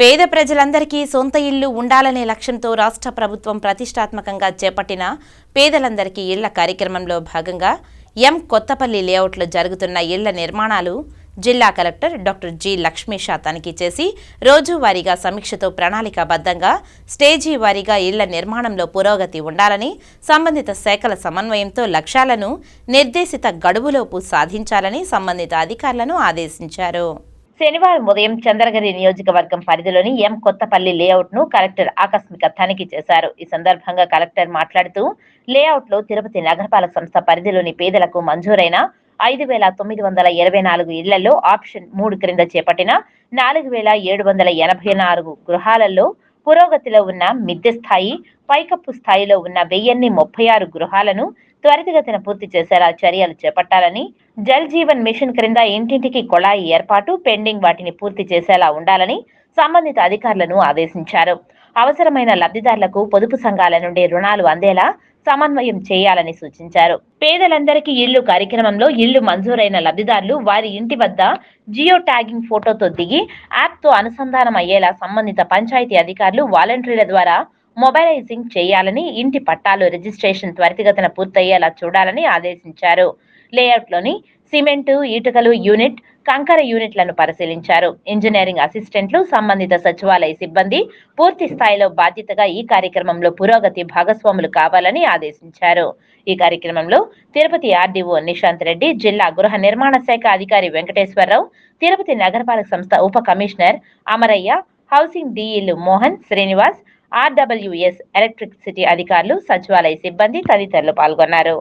పేద ప్రజలందరికీ సొంత ఇల్లు ఉండాలనే లక్ష్యంతో రాష్ట్ర ప్రభుత్వం ప్రతిష్టాత్మకంగా చేపట్టిన పేదలందరికీ ఇళ్ల కార్యక్రమంలో భాగంగా కొత్తపల్లి లేఅవుట్లో జరుగుతున్న ఇళ్ల నిర్మాణాలు జిల్లా కలెక్టర్ డాక్టర్ జి లక్ష్మీషా తనిఖీ చేసి రోజువారీగా సమీక్షతో ప్రణాళికాబద్ధంగా స్టేజీ వారీగా ఇళ్ల నిర్మాణంలో పురోగతి ఉండాలని సంబంధిత శాఖల సమన్వయంతో లక్ష్యాలను నిర్దేశిత గడువులోపు సాధించాలని సంబంధిత అధికారులను ఆదేశించారు. శనివారం ఉదయం చంద్రగిరి నియోజకవర్గం పరిధిలోని కొత్తపల్లి లేఅవుట్ ను కలెక్టర్ ఆకస్మిక తనిఖీ చేశారు. ఈ సందర్భంగా కలెక్టర్ మాట్లాడుతూ లేఅవుట్ లో తిరుపతి నగరపాలక సంస్థ పరిధిలోని పేదలకు మంజూరైన 5,924 ఇళ్లలో ఆప్షన్ 3 క్రింద చేపట్టిన 4,784 గృహాలలో పురోగతిలో ఉన్న మిద్దె స్థాయి, పైకప్పు స్థాయిలో ఉన్న 1036 గృహాలను త్వరితగతిన పూర్తి చేసేలా చర్యలు చేపట్టాలని, జల్ జీవన్ మిషన్ క్రింద ఇంటింటికి కొళాయి ఏర్పాటు పెండింగ్ వాటిని పూర్తి చేసేలా ఉండాలని సంబంధిత అధికారులను ఆదేశించారు. అవసరమైన లబ్ధిదారులకు పొదుపు సంఘాల నుండి రుణాలు అందేలా సమన్వయం చేయాలని సూచించారు. పేదలందరికీ ఇళ్లు కార్యక్రమంలో ఇళ్లు మంజూరైన లబ్ధిదారులు వారి ఇంటి వద్ద జియో ట్యాగింగ్ ఫోటోతో దిగి యాప్ తో అనుసంధానం అయ్యేలా సంబంధిత పంచాయతీ అధికారులు వాలంటీర్ల ద్వారా మొబైలైజింగ్ చేయాలని, ఇంటి పట్టాలు రిజిస్ట్రేషన్ త్వరితగతిన పూర్తయ్యేలా చూడాలని ఆదేశించారు. లేఅవుట్ లోని సిమెంటు, ఇటుకలు యూనిట్, కంకర యూనిట్లను పరిశీలించారు. ఇంజనీరింగ్ అసిస్టెంట్లు, సంబంధిత సచివాలయ సిబ్బంది పూర్తి స్థాయిలో బాధ్యతగా ఈ కార్యక్రమంలో పురోగతి భాగస్వాములు కావాలని ఆదేశించారు. ఈ కార్యక్రమంలో తిరుపతి ఆర్డీఓ నిశాంత్ రెడ్డి, జిల్లా గృహ నిర్మాణ శాఖ అధికారి వెంకటేశ్వరరావు, తిరుపతి నగరపాలక సంస్థ ఉప కమిషనర్ అమరయ్య, హౌసింగ్ డీఈలు మోహన్, శ్రీనివాస్, ఆర్డబ్ల్యూఎస్ ఎలక్ట్రిసిటీ అధికారులు, సచివాలయ సిబ్బంది తదితరులు పాల్గొన్నారు.